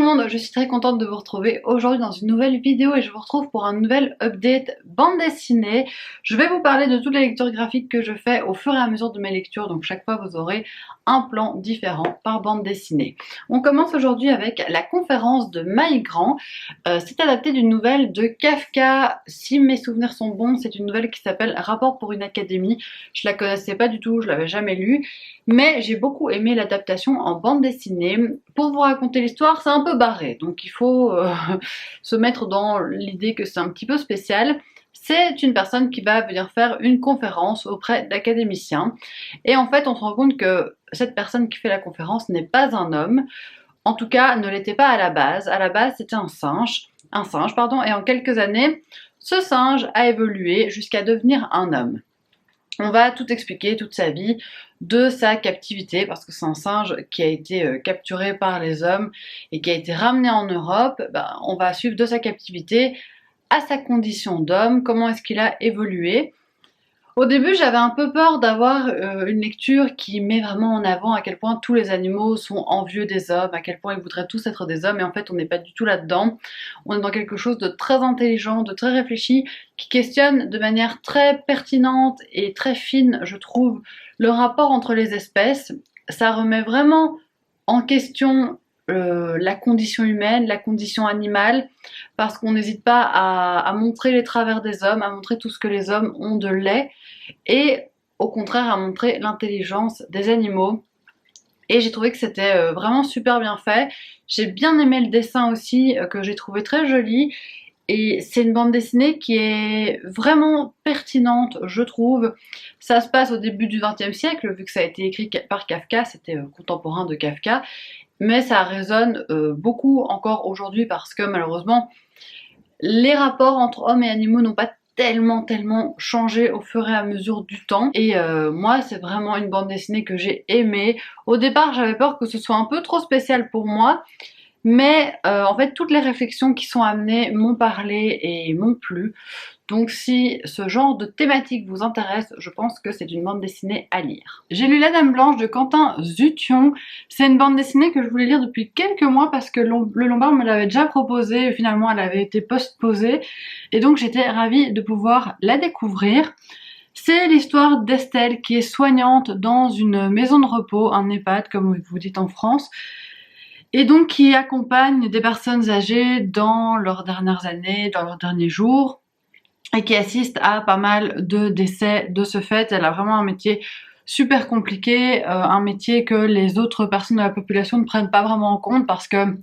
monde, je suis très contente de vous retrouver aujourd'hui dans une nouvelle vidéo et je vous retrouve pour un nouvel update bande dessinée. Je vais vous parler de toutes les lectures graphiques que je fais au fur et à mesure de mes lectures, donc chaque fois vous aurez un plan différent par bande dessinée. On commence aujourd'hui avec la conférence de Maïgrand. C'est adapté d'une nouvelle de Kafka, si mes souvenirs sont bons, c'est une nouvelle qui s'appelle Rapport pour une académie. Je la connaissais pas du tout, je l'avais jamais lue, mais j'ai beaucoup aimé l'adaptation en bande dessinée. Pour vous raconter l'histoire, c'est un peu barré, donc il faut se mettre dans l'idée que c'est un petit peu spécial. C'est une personne qui va venir faire une conférence auprès d'académiciens. Et en fait, on se rend compte que cette personne qui fait la conférence n'est pas un homme. En tout cas, ne l'était pas à la base. À la base, c'était un singe, et en quelques années, ce singe a évolué jusqu'à devenir un homme. On va tout expliquer, toute sa vie, de sa captivité, parce que c'est un singe qui a été capturé par les hommes et qui a été ramené en Europe. On va suivre de sa captivité à sa condition d'homme, comment est-ce qu'il a évolué. Au début, j'avais un peu peur d'avoir une lecture qui met vraiment en avant à quel point tous les animaux sont envieux des hommes, à quel point ils voudraient tous être des hommes, et en fait on n'est pas du tout là-dedans. On est dans quelque chose de très intelligent, de très réfléchi, qui questionne de manière très pertinente et très fine, je trouve, le rapport entre les espèces. Ça remet vraiment en question la condition humaine, la condition animale, parce qu'on n'hésite pas à montrer les travers des hommes, à montrer tout ce que les hommes ont de laid, et au contraire à montrer l'intelligence des animaux. Et j'ai trouvé que c'était vraiment super bien fait. J'ai bien aimé le dessin aussi, que j'ai trouvé très joli. Et c'est une bande dessinée qui est vraiment pertinente, je trouve. Ça se passe au début du XXe siècle, vu que ça a été écrit par Kafka, c'était contemporain de Kafka. Mais ça résonne beaucoup encore aujourd'hui parce que malheureusement, les rapports entre hommes et animaux n'ont pas tellement changé au fur et à mesure du temps. Et moi, c'est vraiment une bande dessinée que j'ai aimée. Au départ, j'avais peur que ce soit un peu trop spécial pour moi. Mais en fait, toutes les réflexions qui sont amenées m'ont parlé et m'ont plu. Donc si ce genre de thématique vous intéresse, je pense que c'est une bande dessinée à lire. J'ai lu La Dame Blanche de Quentin Zution. C'est une bande dessinée que je voulais lire depuis quelques mois parce que le Lombard me l'avait déjà proposée. Finalement, elle avait été postposée. Et donc j'étais ravie de pouvoir la découvrir. C'est l'histoire d'Estelle qui est soignante dans une maison de repos, un EHPAD comme vous dites en France. Et donc qui accompagne des personnes âgées dans leurs dernières années, dans leurs derniers jours, et qui assiste à pas mal de décès de ce fait. Elle a vraiment un métier super compliqué, un métier que les autres personnes de la population ne prennent pas vraiment en compte parce que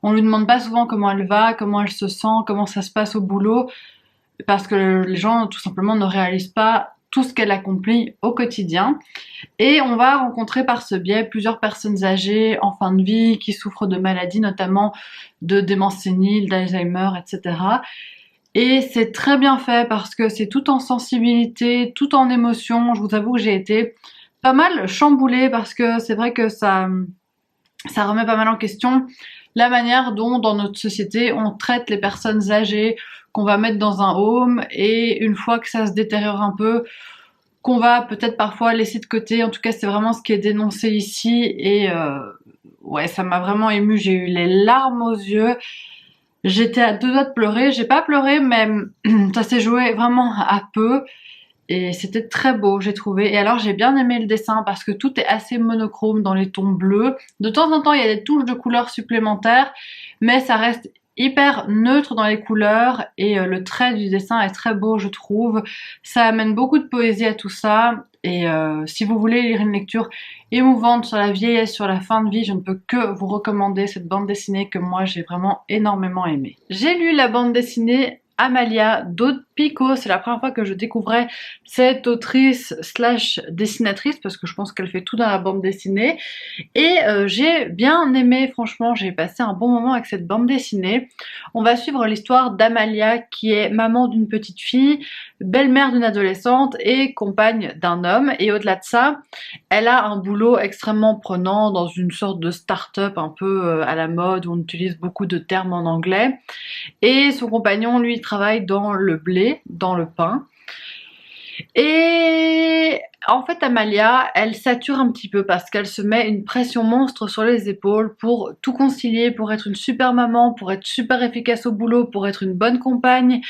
on lui demande pas souvent comment elle va, comment elle se sent, comment ça se passe au boulot, parce que les gens tout simplement ne réalisent pas tout ce qu'elle accomplit au quotidien. Et on va rencontrer par ce biais plusieurs personnes âgées en fin de vie qui souffrent de maladies, notamment de démence sénile, d'Alzheimer, etc. Et c'est très bien fait parce que c'est tout en sensibilité, tout en émotion. Je vous avoue que j'ai été pas mal chamboulée parce que c'est vrai que ça remet pas mal en question la manière dont dans notre société on traite les personnes âgées, qu'on va mettre dans un home, et une fois que ça se détériore un peu, qu'on va peut-être parfois laisser de côté. En tout cas, c'est vraiment ce qui est dénoncé ici, et ouais, ça m'a vraiment émue. J'ai eu les larmes aux yeux. J'étais à deux doigts de pleurer. J'ai pas pleuré, mais ça s'est joué vraiment à peu. Et c'était très beau, j'ai trouvé. Et alors, j'ai bien aimé le dessin parce que tout est assez monochrome dans les tons bleus. De temps en temps, il y a des touches de couleurs supplémentaires, mais ça reste hyper neutre dans les couleurs, et le trait du dessin est très beau, je trouve. Ça amène beaucoup de poésie à tout ça. Et si vous voulez lire une lecture émouvante sur la vieillesse, sur la fin de vie, je ne peux que vous recommander cette bande dessinée que moi j'ai vraiment énormément aimée. J'ai lu la bande dessinée Amalia d'Aude Picot. C'est la première fois que je découvrais cette autrice slash dessinatrice, parce que je pense qu'elle fait tout dans la bande dessinée. Et j'ai bien aimé, franchement, j'ai passé un bon moment avec cette bande dessinée. On va suivre l'histoire d'Amalia qui est maman d'une petite fille, belle-mère d'une adolescente et compagne d'un homme. Et au-delà de ça, elle a un boulot extrêmement prenant dans une sorte de start-up un peu à la mode où on utilise beaucoup de termes en anglais. Et son compagnon, lui, travaille dans le blé, dans le pain. Et en fait, Amalia, elle sature un petit peu parce qu'elle se met une pression monstre sur les épaules pour tout concilier, pour être une super maman, pour être super efficace au boulot, pour être une bonne compagne.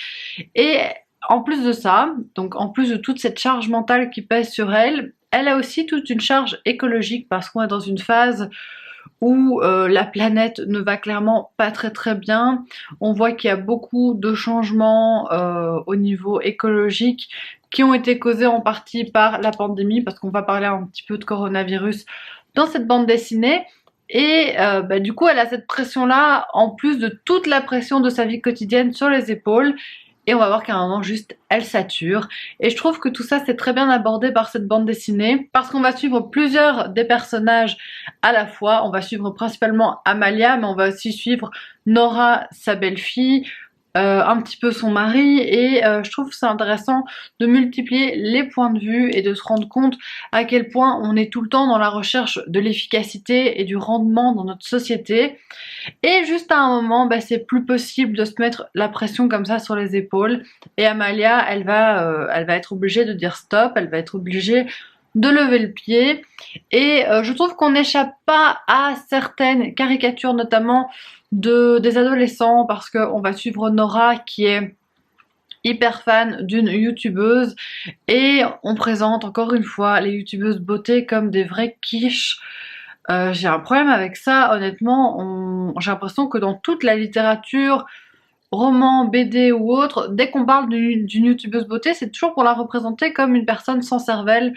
Et en plus de ça, donc en plus de toute cette charge mentale qui pèse sur elle, elle a aussi toute une charge écologique parce qu'on est dans une phase où la planète ne va clairement pas très très bien. On voit qu'il y a beaucoup de changements au niveau écologique qui ont été causés en partie par la pandémie, parce qu'on va parler un petit peu de coronavirus dans cette bande dessinée. Et du coup, elle a cette pression-là, en plus de toute la pression de sa vie quotidienne sur les épaules. Et on va voir qu'à un moment, juste, elle sature. Et je trouve que tout ça, c'est très bien abordé par cette bande dessinée, parce qu'on va suivre plusieurs des personnages à la fois. On va suivre principalement Amalia, mais on va aussi suivre Nora, sa belle-fille, un petit peu son mari, et je trouve que c'est intéressant de multiplier les points de vue et de se rendre compte à quel point on est tout le temps dans la recherche de l'efficacité et du rendement dans notre société. Et juste à un moment, c'est plus possible de se mettre la pression comme ça sur les épaules. Et Amalia, elle va être obligée de dire stop, elle va être obligée de lever le pied. Et je trouve qu'on n'échappe pas à certaines caricatures, notamment des adolescents, parce qu'on va suivre Nora qui est hyper fan d'une youtubeuse, et on présente encore une fois les youtubeuses beauté comme des vraies quiches. J'ai un problème avec ça, honnêtement. J'ai l'impression que dans toute la littérature, roman, BD ou autre, dès qu'on parle d'une youtubeuse beauté, c'est toujours pour la représenter comme une personne sans cervelle.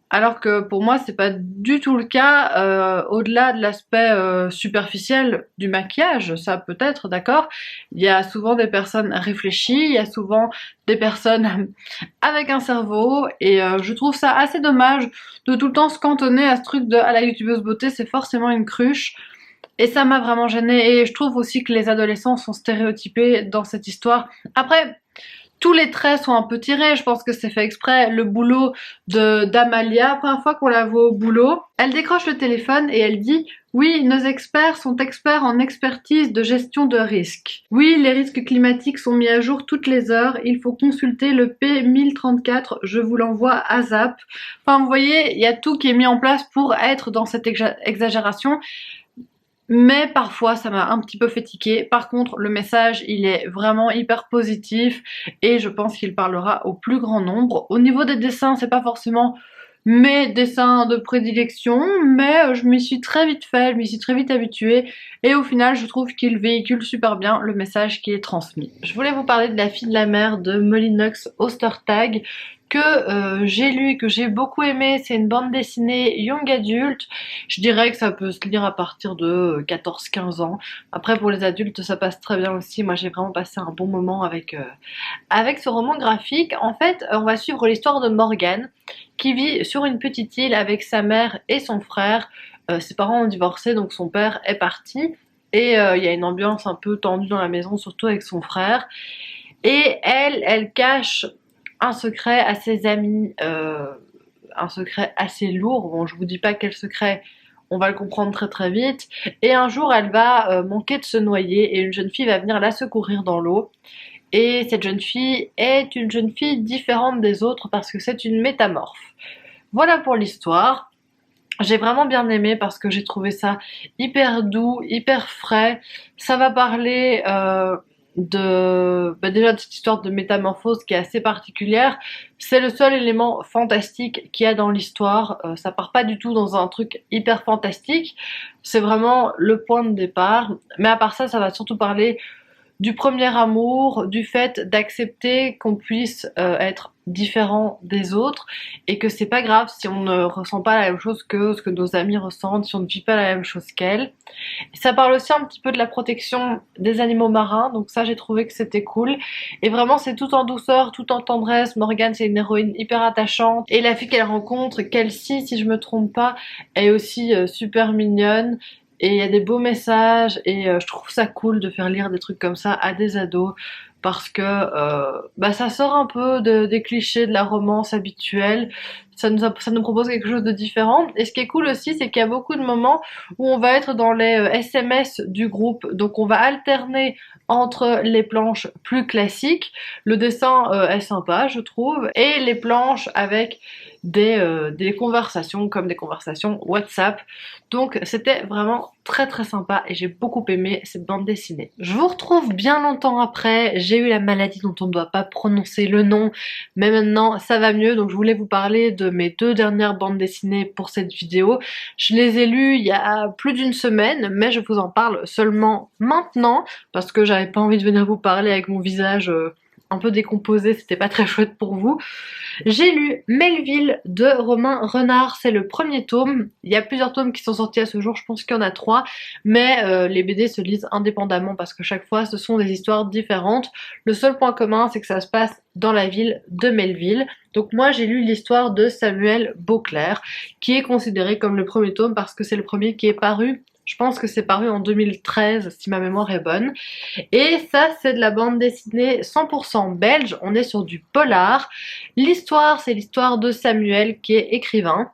Alors que pour moi, c'est pas du tout le cas. Au-delà de l'aspect superficiel du maquillage, ça peut être, d'accord. Il y a souvent des personnes réfléchies, il y a souvent des personnes avec un cerveau, et je trouve ça assez dommage de tout le temps se cantonner à ce truc de à la youtubeuse beauté, c'est forcément une cruche. Et ça m'a vraiment gênée, et je trouve aussi que les adolescents sont stéréotypés dans cette histoire. Après, tous les traits sont un peu tirés, je pense que c'est fait exprès. Le boulot d'Amalia, la première fois qu'on la voit au boulot, elle décroche le téléphone et elle dit: oui, nos experts sont experts en expertise de gestion de risques. Oui, les risques climatiques sont mis à jour toutes les heures, il faut consulter le P1034, je vous l'envoie à Zap. Enfin, vous voyez, il y a tout qui est mis en place pour être dans cette exagération. Mais parfois ça m'a un petit peu fait tiquer. Par contre, le message, il est vraiment hyper positif, et je pense qu'il parlera au plus grand nombre. Au niveau des dessins, c'est pas forcément mes dessins de prédilection, mais je m'y suis très vite fait, je m'y suis très vite habituée, et au final je trouve qu'il véhicule super bien le message qui est transmis. Je voulais vous parler de La fille de la mer de Molly Knox Ostertag, que j'ai lu et que j'ai beaucoup aimé. C'est une bande dessinée young adulte. Je dirais que ça peut se lire à partir de 14-15 ans. Après, pour les adultes, ça passe très bien aussi. Moi, j'ai vraiment passé un bon moment avec ce roman graphique. En fait, on va suivre l'histoire de Morgane, qui vit sur une petite île avec sa mère et son frère. Ses parents ont divorcé, donc son père est parti. Et il y a une ambiance un peu tendue dans la maison, surtout avec son frère. Et elle cache un secret à ses amis, un secret assez lourd. Bon, je vous dis pas quel secret, on va le comprendre très très vite. Et un jour, elle va manquer de se noyer, et une jeune fille va venir la secourir dans l'eau. Et cette jeune fille est une jeune fille différente des autres parce que c'est une métamorphe. Voilà pour l'histoire. J'ai vraiment bien aimé parce que j'ai trouvé ça hyper doux, hyper frais. Ça va parler déjà de cette histoire de métamorphose qui est assez particulière. C'est le seul élément fantastique qu'il y a dans l'histoire. Ça part pas du tout dans un truc hyper fantastique. C'est vraiment le point de départ. Mais à part ça, ça va surtout parler du premier amour, du fait d'accepter qu'on puisse être différent des autres, et que c'est pas grave si on ne ressent pas la même chose que ce que nos amis ressentent, si on ne vit pas la même chose qu'elles. Ça parle aussi un petit peu de la protection des animaux marins, donc ça j'ai trouvé que c'était cool. Et vraiment c'est tout en douceur, tout en tendresse. Morgane, c'est une héroïne hyper attachante, et la fille qu'elle rencontre, Kelsey si je me trompe pas, est aussi super mignonne. Et il y a des beaux messages, et je trouve ça cool de faire lire des trucs comme ça à des ados. parce que ça sort un peu des clichés de la romance habituelle. Ça nous propose quelque chose de différent. Et ce qui est cool aussi, c'est qu'il y a beaucoup de moments où on va être dans les SMS du groupe. Donc on va alterner entre les planches plus classiques. Le dessin est sympa, je trouve. Et les planches avec des conversations comme des conversations WhatsApp. Donc c'était vraiment très très sympa et j'ai beaucoup aimé cette bande dessinée. Je vous retrouve bien longtemps après, j'ai eu la maladie dont on ne doit pas prononcer le nom, mais maintenant ça va mieux, donc je voulais vous parler de mes 2 dernières bandes dessinées pour cette vidéo. Je les ai lues il y a plus d'une semaine, mais je vous en parle seulement maintenant, parce que j'avais pas envie de venir vous parler avec mon visage un peu décomposé, c'était pas très chouette pour vous. J'ai lu Melville de Romain Renard, c'est le premier tome. Il y a plusieurs tomes qui sont sortis à ce jour, je pense qu'il y en a 3, mais les BD se lisent indépendamment parce que chaque fois ce sont des histoires différentes. Le seul point commun, c'est que ça se passe dans la ville de Melville. Donc moi j'ai lu l'histoire de Samuel Beauclerc, qui est considéré comme le premier tome parce que c'est le premier qui est paru. Je pense que c'est paru en 2013 si ma mémoire est bonne. Et ça c'est de la bande dessinée 100% belge, on est sur du polar. L'histoire c'est l'histoire de Samuel qui est écrivain.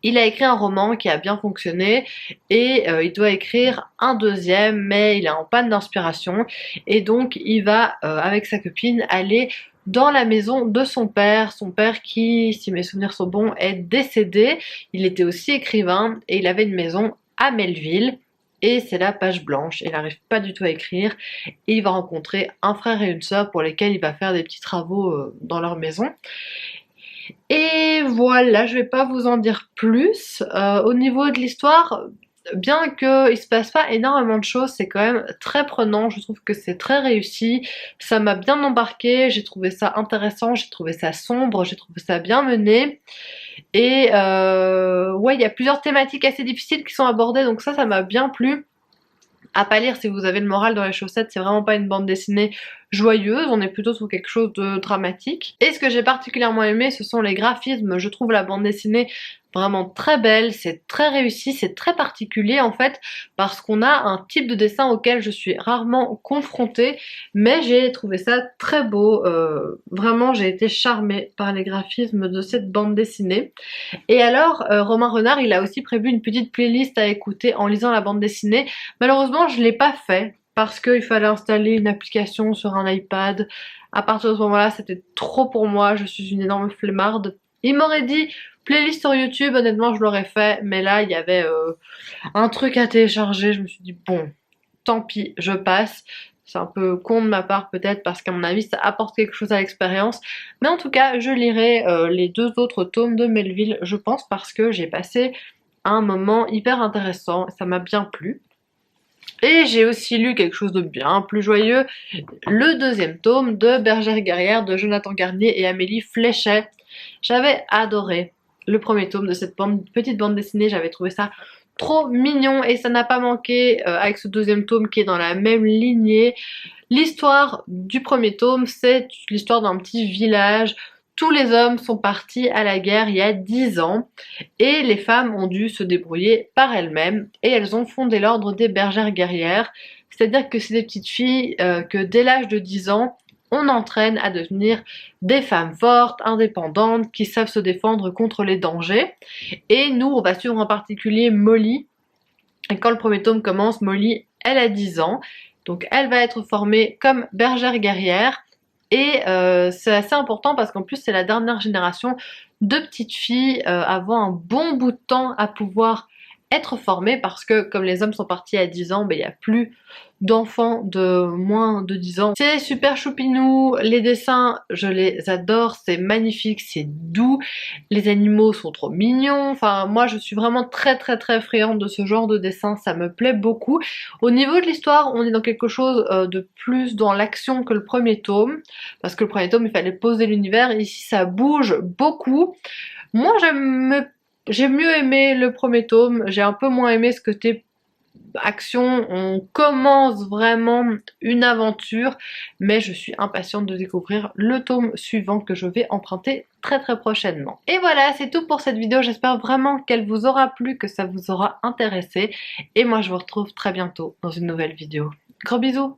Il a écrit un roman qui a bien fonctionné et il doit écrire un deuxième, mais il est en panne d'inspiration et donc il va avec sa copine aller dans la maison de son père qui, si mes souvenirs sont bons, est décédé. Il était aussi écrivain et il avait une maison à Melville. Et c'est la page blanche, il n'arrive pas du tout à écrire, et il va rencontrer un frère et une sœur pour lesquels il va faire des petits travaux dans leur maison. Et voilà, je vais pas vous en dire plus. Au niveau de l'histoire, bien qu'il se passe pas énormément de choses, c'est quand même très prenant, je trouve que c'est très réussi, ça m'a bien embarqué, j'ai trouvé ça intéressant, j'ai trouvé ça sombre, j'ai trouvé ça bien mené. Et ouais, il y a plusieurs thématiques assez difficiles qui sont abordées, donc ça m'a bien plu. À pas lire si vous avez le moral dans les chaussettes, c'est vraiment pas une bande dessinée joyeuse, on est plutôt sur quelque chose de dramatique. Et ce que j'ai particulièrement aimé, ce sont les graphismes. Je trouve la bande dessinée vraiment très belle, c'est très réussi, c'est très particulier en fait, parce qu'on a un type de dessin auquel je suis rarement confrontée, mais j'ai trouvé ça très beau. Vraiment j'ai été charmée par les graphismes de cette bande dessinée. Et alors, Romain Renard, il a aussi prévu une petite playlist à écouter en lisant la bande dessinée. Malheureusement, je l'ai pas fait parce qu'il fallait installer une application sur un iPad. À partir de ce moment-là, c'était trop pour moi. Je suis une énorme flemmarde. Il m'aurait dit playlist sur YouTube, honnêtement, je l'aurais fait. Mais là, il y avait un truc à télécharger. Je me suis dit, bon, tant pis, je passe. C'est un peu con de ma part peut-être parce qu'à mon avis ça apporte quelque chose à l'expérience. Mais en tout cas je lirai les 2 autres tomes de Melville je pense parce que j'ai passé un moment hyper intéressant, ça m'a bien plu. Et j'ai aussi lu quelque chose de bien plus joyeux, le 2e tome de Bergère guerrière de Jonathan Garnier et Amélie Fléchet. J'avais adoré le premier tome de cette petite bande dessinée, j'avais trouvé ça trop mignon et ça n'a pas manqué avec ce 2e tome qui est dans la même lignée. L'histoire du premier tome, c'est l'histoire d'un petit village. Tous les hommes sont partis à la guerre il y a 10 ans et les femmes ont dû se débrouiller par elles-mêmes et elles ont fondé l'ordre des bergères guerrières. C'est-à-dire que c'est des petites filles que dès l'âge de 10 ans, on entraîne à devenir des femmes fortes, indépendantes, qui savent se défendre contre les dangers. Et nous, on va suivre en particulier Molly. Et quand le premier tome commence, Molly, elle a 10 ans. Donc elle va être formée comme bergère guerrière. Et c'est assez important parce qu'en plus c'est la dernière génération de petites filles avant un bon bout de temps à pouvoir être formées parce que comme les hommes sont partis à 10 ans, il n'y a plus d'enfants de moins de 10 ans. C'est super choupinou, les dessins je les adore, c'est magnifique, c'est doux, les animaux sont trop mignons, enfin moi je suis vraiment très friande de ce genre de dessin, ça me plaît beaucoup. Au niveau de l'histoire, on est dans quelque chose de plus dans l'action que le premier tome, parce que le premier tome il fallait poser l'univers, ici ça bouge beaucoup. Moi j'ai mieux aimé le premier tome, j'ai un peu moins aimé ce côté action, on commence vraiment une aventure, mais je suis impatiente de découvrir le tome suivant que je vais emprunter très prochainement. Et voilà, c'est tout pour cette vidéo, j'espère vraiment qu'elle vous aura plu, que ça vous aura intéressé, et moi je vous retrouve très bientôt dans une nouvelle vidéo. Gros bisous!